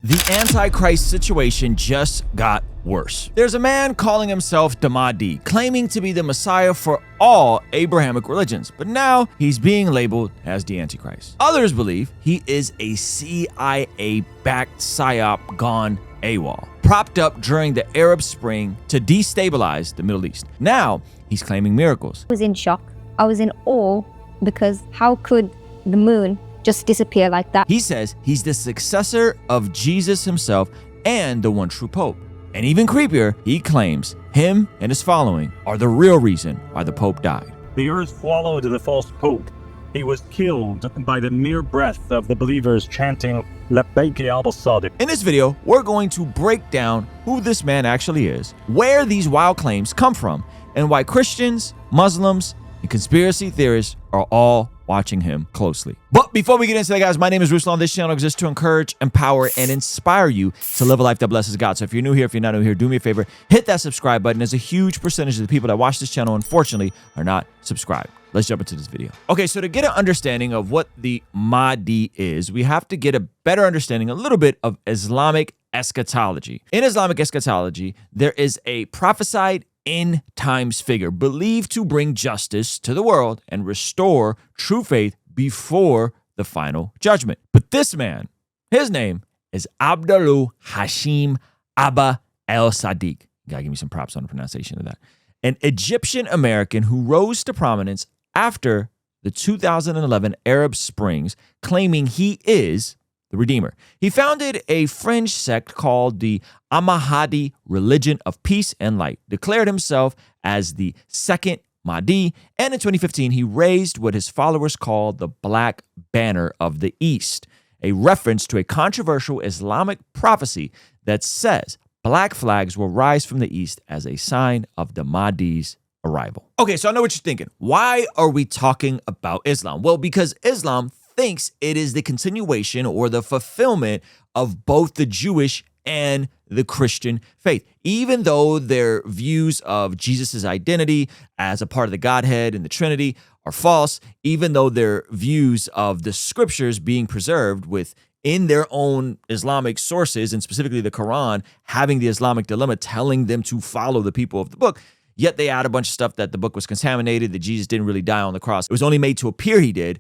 The Antichrist situation just got worse. There's a man calling himself Damadi, claiming to be the Messiah for all Abrahamic religions, but now he's being labeled as the Antichrist. Others believe he is a CIA-backed psyop gone AWOL, propped up during the Arab Spring to destabilize the Middle East. Now he's claiming miracles. I was in shock. I was in awe because how could the moon just disappear like that? He says he's the successor of Jesus himself and the one true Pope. And even creepier, he claims him and his following are the real reason why the Pope died. The earth swallowed the false Pope. He was killed by the mere breath of the believers chanting Labbaik ya Sadiq. In this video, we're going to break down who this man actually is, where these wild claims come from, and why Christians, Muslims, and conspiracy theorists are all watching him closely. But before we get into that, guys, my name is Ruslan. This channel exists to encourage, empower, and inspire you to live a life that blesses God. So if you're new here, if you're not new here, do me a favor, hit that subscribe button. There's a huge percentage of the people that watch this channel, unfortunately, are not subscribed. Let's jump into this video. Okay, so to get an understanding of what the Mahdi is, we have to get a better understanding, a little bit of Islamic eschatology. In Islamic eschatology, there is a prophesied end times figure believed to bring justice to the world and restore true faith before the final judgment. But this man, his name is Abdullah Hashim Abba el-Sadiq. Gotta give me some props on the pronunciation of that. An Egyptian American who rose to prominence after the 2011 Arab Springs, claiming he is the Redeemer. He founded a fringe sect called the Ahmadi Religion of Peace and Light, declared himself as the second Mahdi, and in 2015, he raised what his followers called the Black Banner of the East, a reference to a controversial Islamic prophecy that says black flags will rise from the East as a sign of the Mahdi's arrival. Okay, so I know what you're thinking. Why are we talking about Islam? Well, because Islam thinks it is the continuation or the fulfillment of both the Jewish and the Christian faith. Even though their views of Jesus's identity as a part of the Godhead and the Trinity are false, even though their views of the scriptures being preserved within their own Islamic sources, and specifically the Quran, having the Islamic dilemma telling them to follow the people of the book, yet they add a bunch of stuff that the book was contaminated, that Jesus didn't really die on the cross. It was only made to appear he did.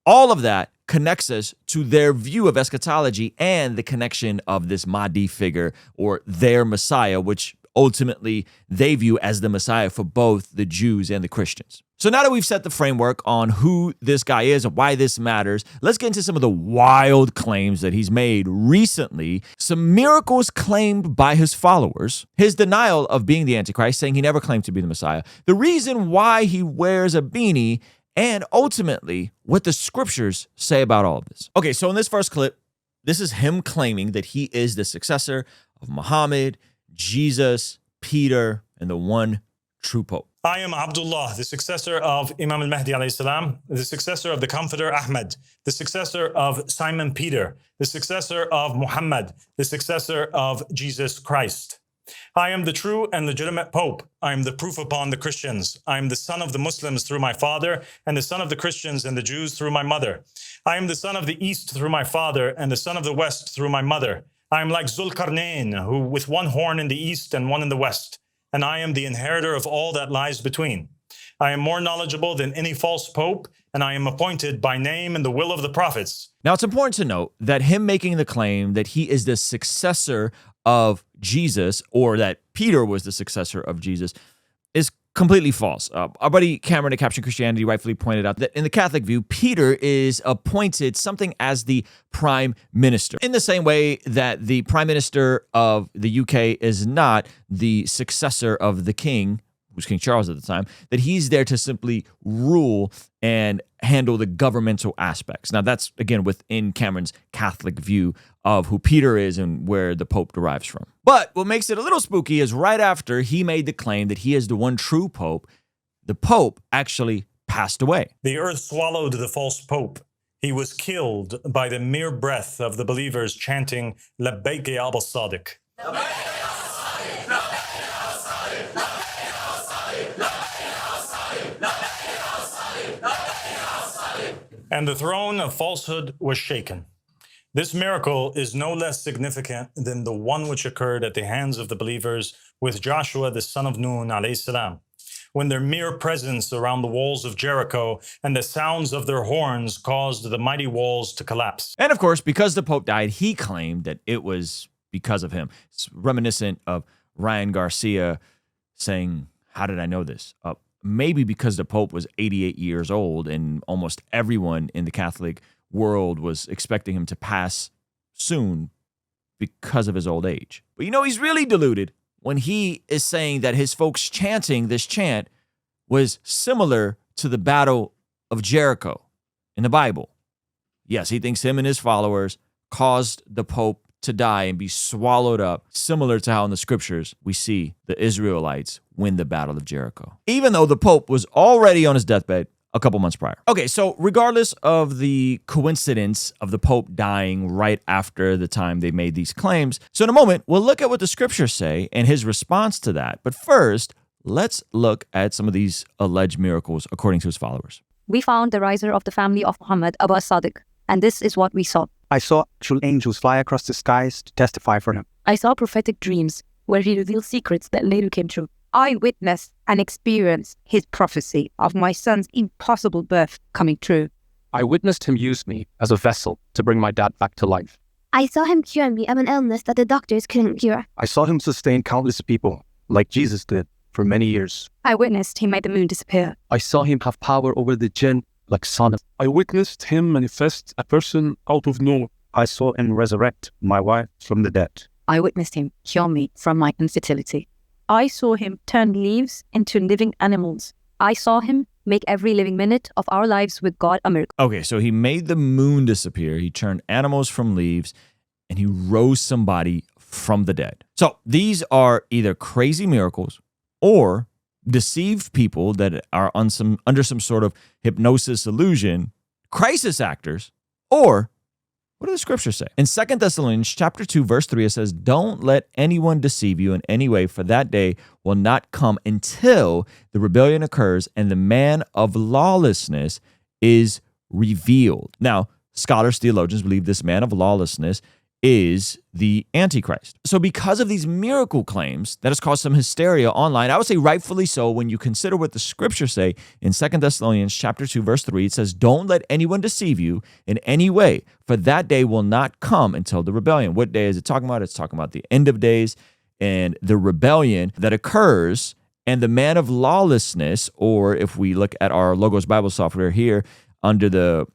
All of that connects us to their view of eschatology and the connection of this Mahdi figure or their Messiah, which ultimately they view as the Messiah for both the Jews and the Christians. So now that we've set the framework on who this guy is and why this matters, let's get into some of the wild claims that he's made recently, some miracles claimed by his followers, his denial of being the Antichrist, saying he never claimed to be the Messiah, the reason why he wears a beanie, and ultimately what the scriptures say about all of this. Okay, so in this first clip, this is him claiming that he is the successor of Muhammad, Jesus, Peter, and the one true Pope. I am Abdullah, the successor of Imam al-Mahdi alayhi salam, the successor of the Comforter Ahmed, the successor of Simon Peter, the successor of Muhammad, the successor of Jesus Christ. I am the true and legitimate Pope. I am the proof upon the Christians. I am the son of the Muslims through my father, and the son of the Christians and the Jews through my mother. I am the son of the East through my father, and the son of the West through my mother. I am like Zulkarnain, who with one horn in the East and one in the West, and I am the inheritor of all that lies between. I am more knowledgeable than any false pope, and I am appointed by name and the will of the prophets. Now, it's important to note that him making the claim that he is the successor of Jesus, or that Peter was the successor of Jesus, is completely false. Our buddy Cameron at Caption Christianity rightfully pointed out that in the Catholic view, Peter is appointed something as the prime minister, in the same way that the prime minister of the UK is not the successor of the king, who was King Charles at the time, that he's there to simply rule and handle the governmental aspects. Now, that's, again, within Cameron's Catholic view of who Peter is and where the Pope derives from. But what makes it a little spooky is right after he made the claim that he is the one true Pope, the Pope actually passed away. The earth swallowed the false Pope. He was killed by the mere breath of the believers chanting Labbaik ya Sadiq. And the throne of falsehood was shaken. This miracle is no less significant than the one which occurred at the hands of the believers with Joshua, the son of Nun, alayhi salam, when their mere presence around the walls of Jericho and the sounds of their horns caused the mighty walls to collapse. And of course, because the Pope died, he claimed that it was because of him. It's reminiscent of Ryan Garcia saying, how did I know this? Maybe because the Pope was 88 years old and almost everyone in the Catholic world was expecting him to pass soon because of his old age. But you know, he's really deluded when he is saying that his folks chanting this chant was similar to the Battle of Jericho in the Bible. Yes, he thinks him and his followers caused the Pope to die and be swallowed up, similar to how in the scriptures we see the Israelites win the Battle of Jericho, even though the Pope was already on his deathbed a couple months prior. Okay, so regardless of the coincidence of the Pope dying right after the time they made these claims, so in a moment, we'll look at what the scriptures say and his response to that. But first, let's look at some of these alleged miracles according to his followers. We found the riser of the family of Muhammad, Abu Sadiq, and this is what we saw. I saw actual angels fly across the skies to testify for him. I saw prophetic dreams where he revealed secrets that later came true. I witnessed and experienced his prophecy of my son's impossible birth coming true. I witnessed him use me as a vessel to bring my dad back to life. I saw him cure me of an illness that the doctors couldn't cure. I saw him sustain countless people, like Jesus did, for many years. I witnessed he made the moon disappear. I saw him have power over the jinn like Sodom. I witnessed him manifest a person out of nowhere. I saw him resurrect my wife from the dead. I witnessed him cure me from my infertility. I saw him turn leaves into living animals. I saw him make every living minute of our lives with God a miracle. Okay, so he made the moon disappear. He turned animals from leaves, and he rose somebody from the dead. So these are either crazy miracles or deceived people that are under some sort of hypnosis illusion, crisis actors, or what do the scriptures say? In 2 Thessalonians chapter 2, verse 3, it says, "Don't let anyone deceive you in any way, for that day will not come until the rebellion occurs and the man of lawlessness is revealed." Now, scholars, theologians believe this man of lawlessness is the Antichrist. So because of these miracle claims, that has caused some hysteria online. I would say rightfully so when you consider what the scriptures say in 2 Thessalonians chapter 2, verse 3. It says, "Don't let anyone deceive you in any way, for that day will not come until the rebellion." What day is it talking about? It's talking about the end of days and the rebellion that occurs, and the man of lawlessness, or if we look at our Logos Bible software here under the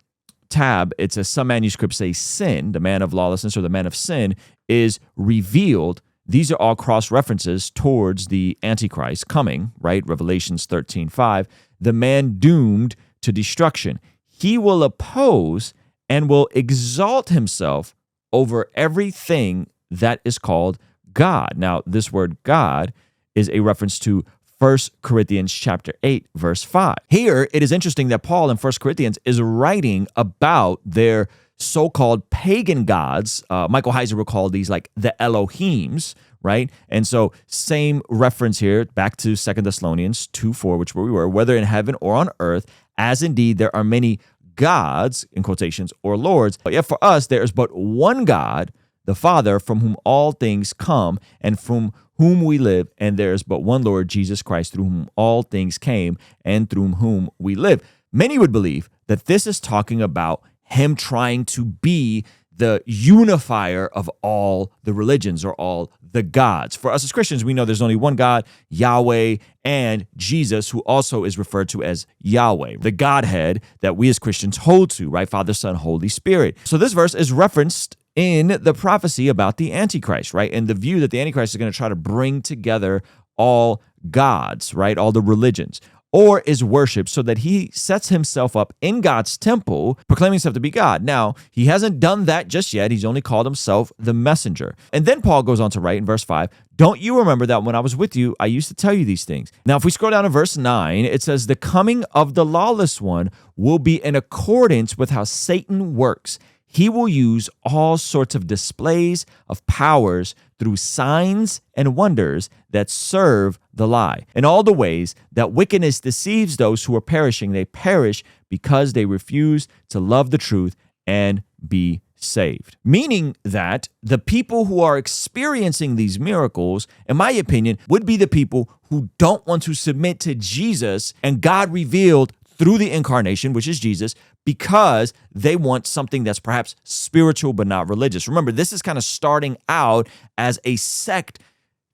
tab, it says some manuscripts say sin, the man of lawlessness or the man of sin is revealed. These are all cross references towards the Antichrist coming, right? Revelations 13:5, the man doomed to destruction. He will oppose and will exalt himself over everything that is called God. Now, this word God is a reference to 1 Corinthians chapter 8, verse 5. Here, it is interesting that Paul in 1 Corinthians is writing about their so-called pagan gods. Michael Heiser will call these like the Elohims, right? And so same reference here back to 2 Thessalonians 2:4, which where we were, whether in heaven or on earth, as indeed there are many gods, in quotations, or lords. But yet for us, there is but one God, the Father, from whom all things come and from whom we live, and there is but one Lord, Jesus Christ, through whom all things came and through whom we live. Many would believe that this is talking about him trying to be the unifier of all the religions or all the gods. For us as Christians, we know there's only one God, Yahweh, and Jesus, who also is referred to as Yahweh, the Godhead that we as Christians hold to, right? Father, Son, Holy Spirit. So this verse is referenced in the prophecy about the Antichrist, right? And the view that the Antichrist is going to try to bring together all gods, right? All the religions, or is worship, so that he sets himself up in God's temple, proclaiming himself to be God. Now, he hasn't done that just yet. He's only called himself the messenger. And then Paul goes on to write in verse 5, "Don't you remember that when I was with you, I used to tell you these things?" Now, if we scroll down to verse 9, it says, "The coming of the lawless one will be in accordance with how Satan works. He will use all sorts of displays of powers through signs and wonders that serve the lie. In all the ways that wickedness deceives those who are perishing, they perish because they refuse to love the truth and be saved. Meaning that the people who are experiencing these miracles, in my opinion, would be the people who don't want to submit to Jesus and God revealed through the incarnation, which is Jesus, because they want something that's perhaps spiritual but not religious. Remember, this is kind of starting out as a sect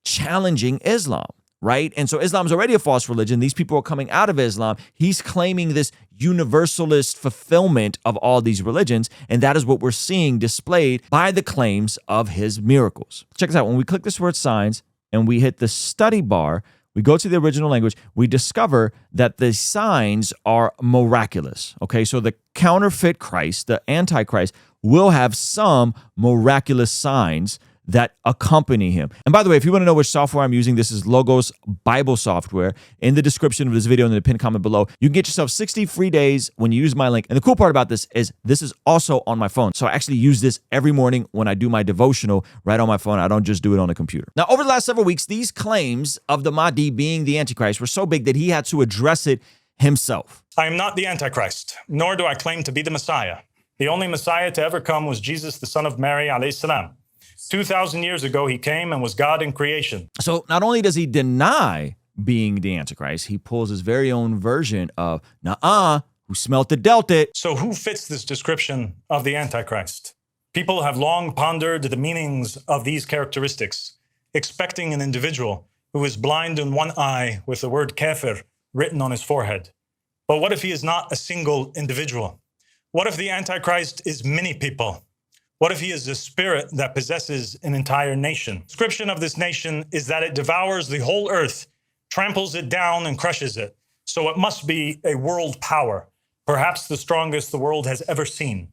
challenging Islam, right? And so Islam is already a false religion. These people are coming out of Islam. He's claiming this universalist fulfillment of all these religions, and that is what we're seeing displayed by the claims of his miracles. Check this out. When we click this word signs and we hit the study bar, we go to the original language, we discover that the signs are miraculous. Okay, so the counterfeit Christ, the Antichrist, will have some miraculous signs that accompany him. And by the way, if you want to know which software I'm using, this is Logos Bible software. In the description of this video, in the pinned comment below, you can get yourself 60 free days when you use my link. And the cool part about this is also on my phone. So I actually use this every morning when I do my devotional right on my phone. I don't just do it on the computer. Now, over the last several weeks, these claims of the Mahdi being the Antichrist were so big that he had to address it himself. I am not the Antichrist, nor do I claim to be the Messiah. The only Messiah to ever come was Jesus, the son of Mary, alayhi salam. 2,000 years ago, he came and was God in creation. So not only does he deny being the Antichrist, he pulls his very own version of, "Nah, who smelt it, dealt it." So who fits this description of the Antichrist? People have long pondered the meanings of these characteristics, expecting an individual who is blind in one eye with the word kafir written on his forehead. But what if he is not a single individual? What if the Antichrist is many people? What if he is a spirit that possesses an entire nation? The description of this nation is that it devours the whole earth, tramples it down and crushes it. So it must be a world power, perhaps the strongest the world has ever seen.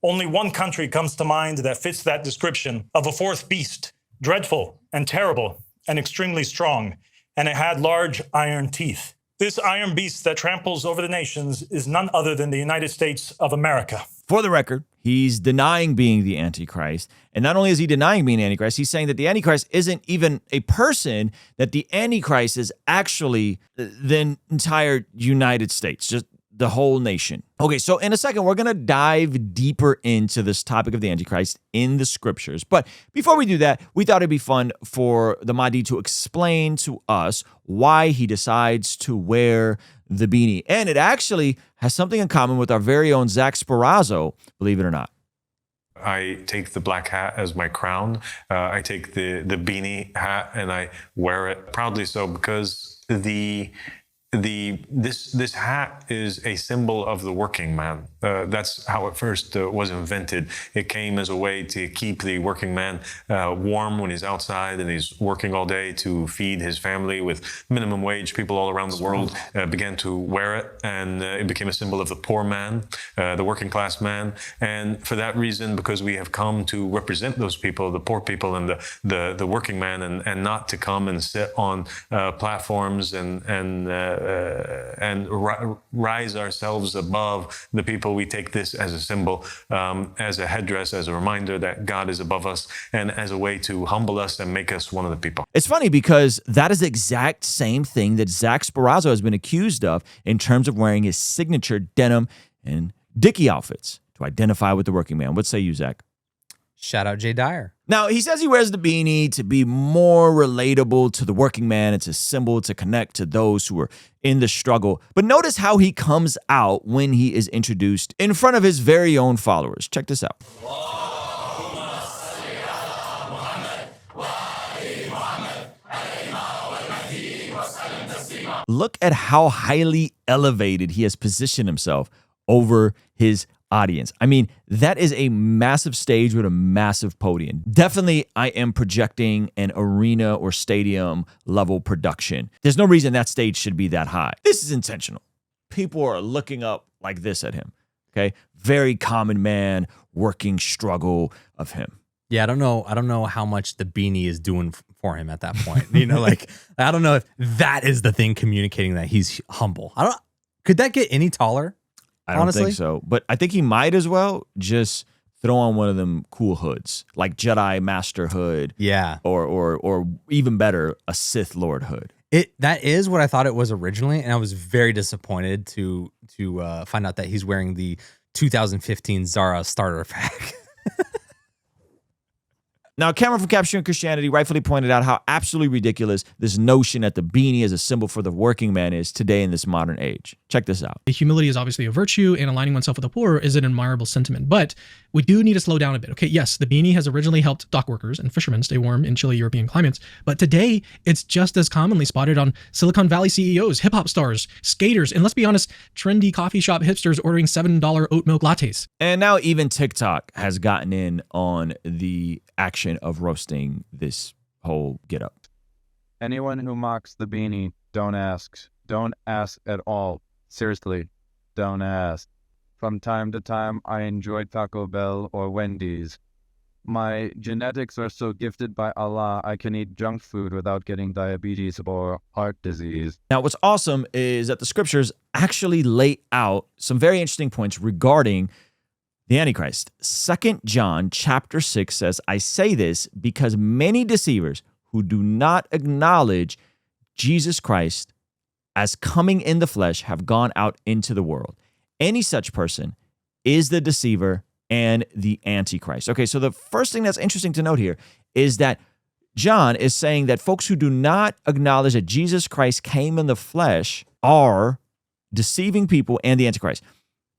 Only one country comes to mind that fits that description of a fourth beast, dreadful and terrible and extremely strong, and it had large iron teeth. This iron beast that tramples over the nations is none other than the United States of America. For the record, he's denying being the Antichrist. And not only is he denying being the Antichrist, he's saying that the Antichrist isn't even a person, that the Antichrist is actually the entire United States, just the whole nation. Okay, so in a second, we're going to dive deeper into this topic of the Antichrist in the scriptures. But before we do that, we thought it'd be fun for the Mahdi to explain to us why he decides to wear the beanie. And it actually has something in common with our very own Zach Sparazzo, believe it or not. I take the black hat as my crown. I take the beanie hat and I wear it proudly so because this hat is a symbol of the working man. That's how it first was invented. It came as a way to keep the working man warm when he's outside and he's working all day to feed his family with minimum wage. People all around the world began to wear it, and it became a symbol of the poor man, the working class man. And for that reason, because we have come to represent those people, the poor people and the working man, and not to come and sit on platforms and rise ourselves above the people, we take this as a symbol, as a headdress, as a reminder that God is above us, and as a way to humble us and make us one of the people. It's funny because that is the exact same thing that Zach Sparazzo has been accused of in terms of wearing his signature denim and Dickie outfits to identify with the working man. What say you, Zach? Shout out Jay Dyer. Now, he says he wears the beanie to be more relatable to the working man. It's a symbol to connect to those who are in the struggle. But notice how he comes out when he is introduced in front of his very own followers. Check this out. Look at how highly elevated he has positioned himself over his audience. I mean, that is a massive stage with a massive podium. Definitely, I am projecting an arena or stadium level production. There's no reason that stage should be that high. This is intentional. People are looking up like this at him. Okay, very common man, working struggle of him. Yeah, I don't know how much the beanie is doing for him at that point. You know, like I don't know if that is the thing communicating that he's humble. Could that get any taller? I don't think so, but I think he might as well just throw on one of them cool hoods, like Jedi Master hood, yeah, or even better, a Sith Lord hood. That is what I thought it was originally, and I was very disappointed to find out that he's wearing the 2015 Zara starter pack. Now, Cameron from Capturing Christianity rightfully pointed out how absolutely ridiculous this notion that the beanie as a symbol for the working man is today in this modern age. Check this out. Humility is obviously a virtue, and aligning oneself with the poor is an admirable sentiment. But we do need to slow down a bit. Okay, yes, the beanie has originally helped dock workers and fishermen stay warm in chilly European climates, but today it's just as commonly spotted on Silicon Valley CEOs, hip-hop stars, skaters, and let's be honest, trendy coffee shop hipsters ordering $7 oat milk lattes. And now even TikTok has gotten in on the action of roasting this whole getup. Anyone who mocks the beanie, don't ask. Don't ask at all. Seriously, don't ask. From time to time, I enjoy Taco Bell or Wendy's. My genetics are so gifted by Allah, I can eat junk food without getting diabetes or heart disease. Now, what's awesome is that the scriptures actually lay out some very interesting points regarding the Antichrist. 2 John chapter 6 says, I say this because many deceivers who do not acknowledge Jesus Christ as coming in the flesh have gone out into the world. Any such person is the deceiver and the Antichrist. Okay, so the first thing that's interesting to note here is that John is saying that folks who do not acknowledge that Jesus Christ came in the flesh are deceiving people and the Antichrist.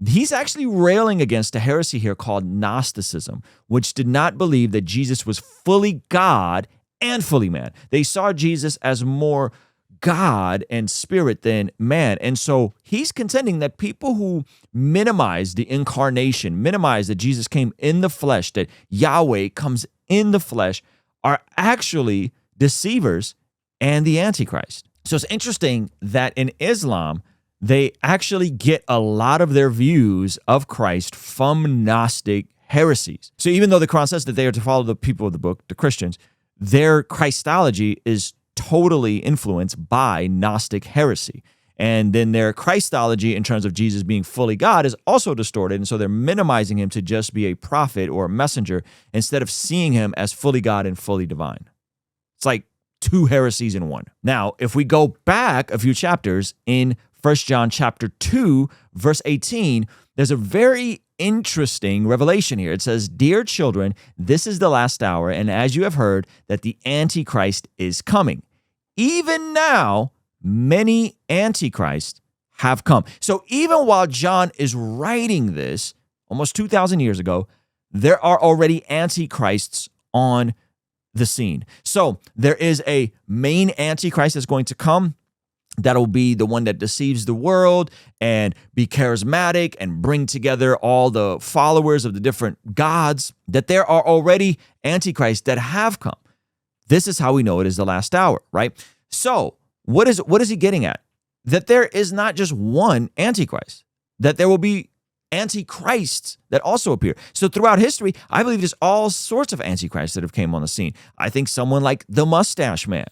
He's actually railing against a heresy here called Gnosticism, which did not believe that Jesus was fully God and fully man. They saw Jesus as more God and spirit than man. And so he's contending that people who minimize the incarnation, minimize that Jesus came in the flesh, that Yahweh comes in the flesh, are actually deceivers and the Antichrist. So it's interesting that in Islam, they actually get a lot of their views of Christ from Gnostic heresies. So even though the Quran says that they are to follow the people of the book, the Christians, their Christology is totally influenced by Gnostic heresy. And then their Christology in terms of Jesus being fully God is also distorted. And so they're minimizing him to just be a prophet or a messenger instead of seeing him as fully God and fully divine. It's like two heresies in one. Now, if we go back a few chapters in 1 John chapter 2, verse 18, there's a very interesting revelation here. It says, Dear children, this is the last hour, and as you have heard that the Antichrist is coming. Even now, many Antichrists have come. So even while John is writing this, almost 2,000 years ago, there are already Antichrists on the scene. So there is a main Antichrist that's going to come. That'll be the one that deceives the world and be charismatic and bring together all the followers of the different gods, that there are already Antichrists that have come. This is how we know it is the last hour, right? So what is he getting at? That there is not just one Antichrist, that there will be Antichrists that also appear. So throughout history, I believe there's all sorts of Antichrists that have came on the scene. I think someone like the Mustache Man,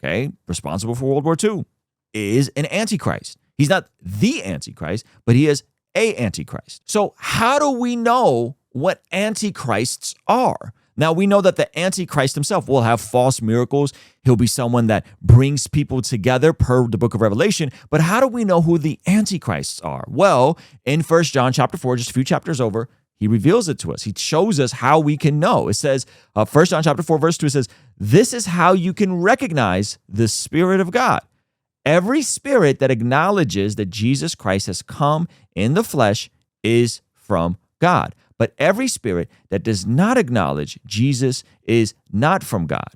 okay, responsible for World War II, is an Antichrist. He's not the Antichrist, but he is a Antichrist. So how do we know what Antichrists are? Now, we know that the Antichrist himself will have false miracles. He'll be someone that brings people together per the book of Revelation. But how do we know who the Antichrists are? Well, in 1 John chapter 4, just a few chapters over, he reveals it to us. He shows us how we can know. It says, 1 John chapter 4, verse 2, it says, this is how you can recognize the Spirit of God. Every spirit that acknowledges that Jesus Christ has come in the flesh is from God. But every spirit that does not acknowledge Jesus is not from God.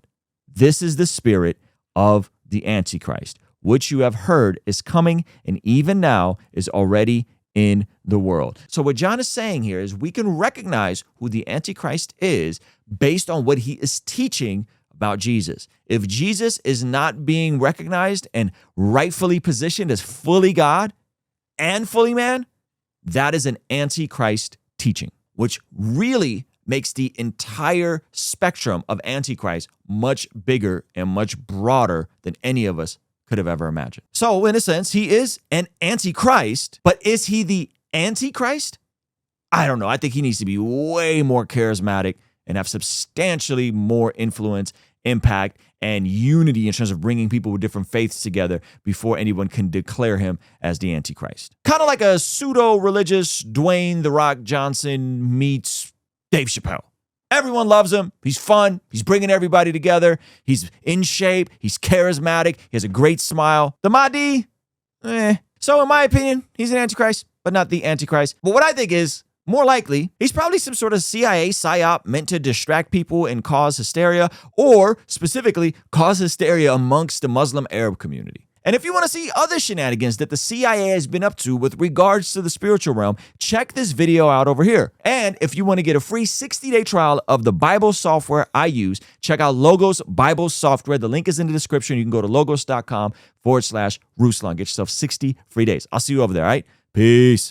This is the spirit of the Antichrist, which you have heard is coming and even now is already in the world. So what John is saying here is we can recognize who the Antichrist is based on what he is teaching about Jesus. If Jesus is not being recognized and rightfully positioned as fully God and fully man, that is an Antichrist teaching, which really makes the entire spectrum of Antichrist much bigger and much broader than any of us could have ever imagined. So in a sense, he is an Antichrist, but is he the Antichrist? I don't know. I think he needs to be way more charismatic and have substantially more influence, impact, and unity in terms of bringing people with different faiths together before anyone can declare him as the Antichrist. Kind of like a pseudo-religious Dwayne "The Rock" Johnson meets Dave Chappelle. Everyone loves him. He's fun. He's bringing everybody together. He's in shape. He's charismatic. He has a great smile. The Mahdi, So in my opinion, he's an Antichrist, but not the Antichrist. But what I think is, more likely, he's probably some sort of CIA psyop meant to distract people and cause hysteria, or specifically cause hysteria amongst the Muslim Arab community. And if you want to see other shenanigans that the CIA has been up to with regards to the spiritual realm, check this video out over here. And if you want to get a free 60-day trial of the Bible software I use, check out Logos Bible software. The link is in the description. You can go to logos.com/Ruslan. Get yourself 60 free days. I'll see you over there, all right? Peace.